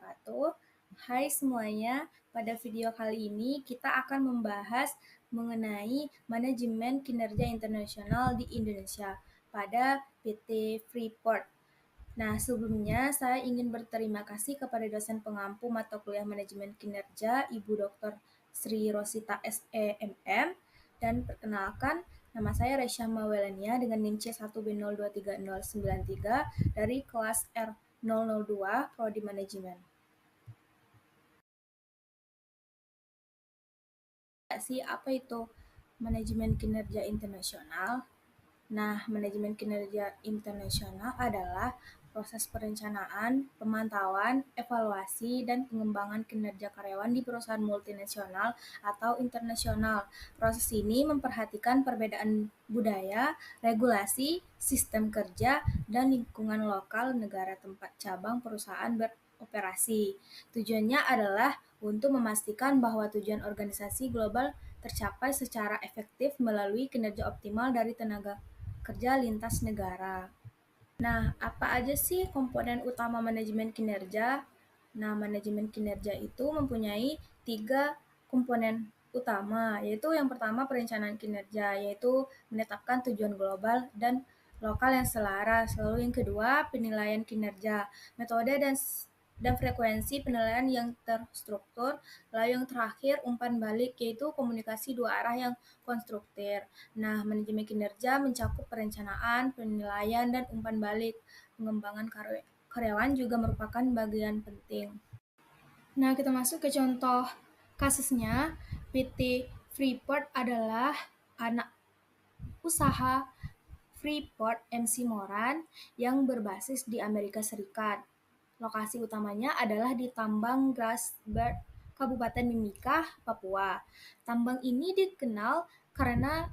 wabarakatuh. Hai semuanya, pada video kali ini kita akan membahas mengenai manajemen kinerja internasional di Indonesia pada PT Freeport. Nah, sebelumnya saya ingin berterima kasih kepada dosen pengampu mata kuliah manajemen kinerja Ibu Dr. Sri Rosita SEMM, dan perkenalkan, nama saya Resya Mawelania dengan NIM C1B023093 dari kelas R002 Prodi Manajemen. Apa itu manajemen kinerja internasional? Nah, manajemen kinerja internasional adalah proses perencanaan, pemantauan, evaluasi, dan pengembangan kinerja karyawan di perusahaan multinasional atau internasional. Proses ini memperhatikan perbedaan budaya, regulasi, sistem kerja, dan lingkungan lokal negara tempat cabang perusahaan beroperasi. Tujuannya adalah untuk memastikan bahwa tujuan organisasi global tercapai secara efektif melalui kinerja optimal dari tenaga kerja lintas negara. Nah, apa aja sih komponen utama manajemen kinerja? Nah, manajemen kinerja itu mempunyai 3 komponen utama, yaitu yang pertama perencanaan kinerja, yaitu menetapkan tujuan global dan lokal yang selaras. Lalu yang kedua, penilaian kinerja, metode dan frekuensi penilaian yang terstruktur. Lalu yang terakhir, umpan balik, yaitu komunikasi dua arah yang konstruktif. Nah, manajemen kinerja mencakup perencanaan, penilaian, dan umpan balik. Pengembangan karyawan juga merupakan bagian penting. Nah, kita masuk ke contoh kasusnya. PT Freeport adalah anak usaha Freeport MC Moran yang berbasis di Amerika Serikat. Lokasi utamanya adalah di Tambang Grasberg, Kabupaten Mimika, Papua. Tambang ini dikenal karena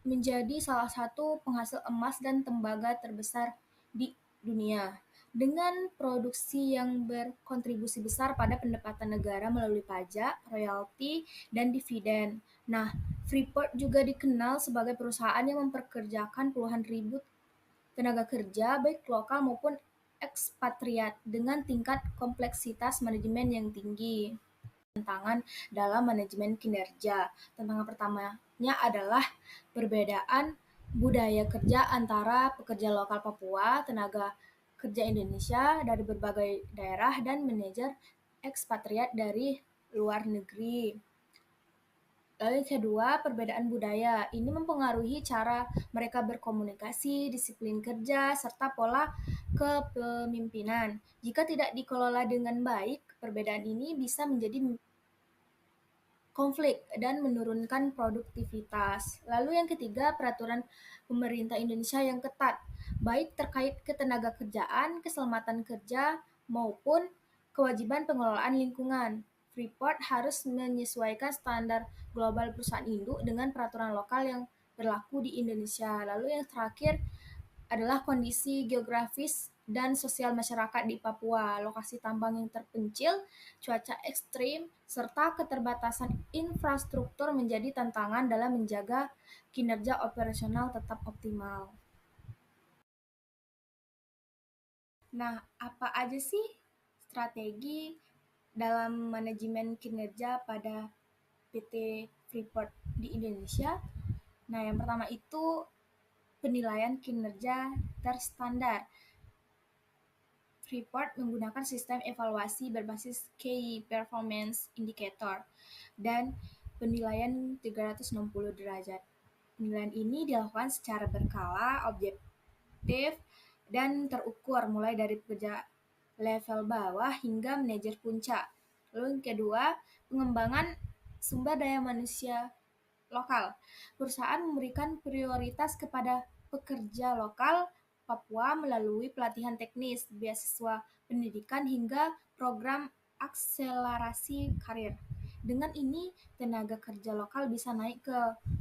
menjadi salah satu penghasil emas dan tembaga terbesar di dunia, dengan produksi yang berkontribusi besar pada pendapatan negara melalui pajak, royalti, dan dividen. Nah, Freeport juga dikenal sebagai perusahaan yang mempekerjakan puluhan ribu tenaga kerja, baik lokal maupun ekspatriat, dengan tingkat kompleksitas manajemen yang tinggi. Tantangan dalam manajemen kinerja. Tantangan pertamanya adalah perbedaan budaya kerja antara pekerja lokal Papua, tenaga kerja Indonesia dari berbagai daerah, dan manajer ekspatriat dari luar negeri. Lalu yang kedua, perbedaan budaya. Ini mempengaruhi cara mereka berkomunikasi, disiplin kerja, serta pola kepemimpinan. Jika tidak dikelola dengan baik, perbedaan ini bisa menjadi konflik dan menurunkan produktivitas. Lalu yang ketiga, peraturan pemerintah Indonesia yang ketat, baik terkait ketenaga kerjaan, keselamatan kerja, maupun kewajiban pengelolaan lingkungan. Freeport harus menyesuaikan standar global perusahaan induk dengan peraturan lokal yang berlaku di Indonesia. Lalu yang terakhir adalah kondisi geografis dan sosial masyarakat di Papua, lokasi tambang yang terpencil, cuaca ekstrim, serta keterbatasan infrastruktur menjadi tantangan dalam menjaga kinerja operasional tetap optimal. Nah, apa aja sih strategi dalam manajemen kinerja pada PT Freeport di Indonesia? Nah, yang pertama itu penilaian kinerja terstandar. Freeport menggunakan sistem evaluasi berbasis Key Performance Indicator dan penilaian 360 derajat. Penilaian ini dilakukan secara berkala, objektif, dan terukur mulai dari pekerja level bawah hingga manajer puncak. Lalu yang kedua, pengembangan sumber daya manusia lokal. Perusahaan memberikan prioritas kepada pekerja lokal Papua melalui pelatihan teknis, beasiswa pendidikan, hingga program akselerasi karir. Dengan ini, tenaga kerja lokal bisa naik ke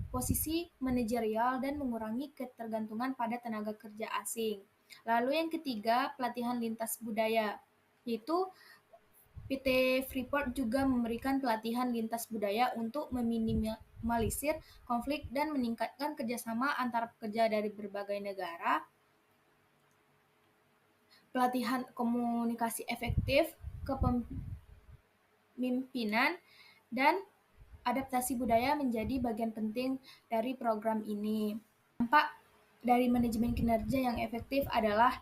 posisi manajerial dan mengurangi ketergantungan pada tenaga kerja asing. Lalu yang ketiga, pelatihan lintas budaya, yaitu PT Freeport juga memberikan pelatihan lintas budaya untuk meminimalisir konflik dan meningkatkan kerjasama antar pekerja dari berbagai negara. Pelatihan komunikasi efektif, kepemimpinan, dan adaptasi budaya menjadi bagian penting dari program ini. Dampak dari manajemen kinerja yang efektif adalah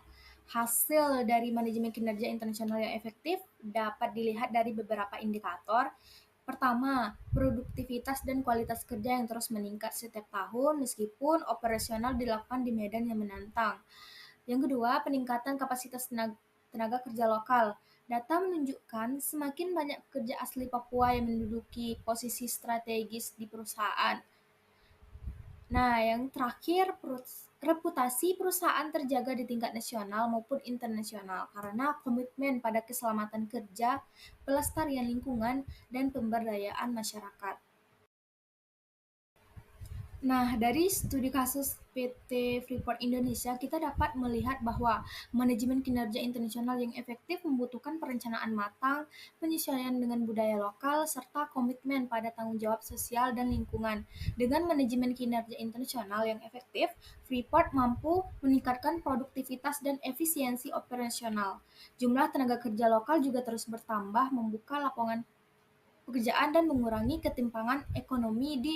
hasil dari manajemen kinerja internasional yang efektif dapat dilihat dari beberapa indikator. Pertama, produktivitas dan kualitas kerja yang terus meningkat setiap tahun meskipun operasional dilakukan di medan yang menantang. Yang kedua, peningkatan kapasitas tenaga kerja lokal. Data menunjukkan semakin banyak pekerja asli Papua yang menduduki posisi strategis di perusahaan. Nah, yang terakhir, reputasi perusahaan terjaga di tingkat nasional maupun internasional karena komitmen pada keselamatan kerja, pelestarian lingkungan, dan pemberdayaan masyarakat. Nah, dari studi kasus PT Freeport Indonesia, kita dapat melihat bahwa manajemen kinerja internasional yang efektif membutuhkan perencanaan matang, penyesuaian dengan budaya lokal, serta komitmen pada tanggung jawab sosial dan lingkungan. Dengan manajemen kinerja internasional yang efektif, Freeport mampu meningkatkan produktivitas dan efisiensi operasional. Jumlah tenaga kerja lokal juga terus bertambah, membuka lapangan pekerjaan dan mengurangi ketimpangan ekonomi di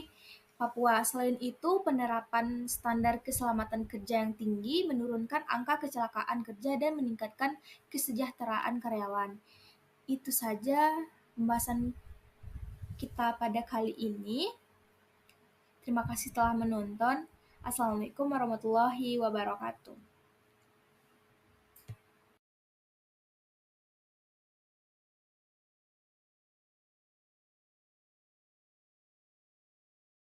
Papua. Selain itu, penerapan standar keselamatan kerja yang tinggi menurunkan angka kecelakaan kerja dan meningkatkan kesejahteraan karyawan. Itu saja pembahasan kita pada kali ini. Terima kasih telah menonton. Assalamualaikum warahmatullahi wabarakatuh.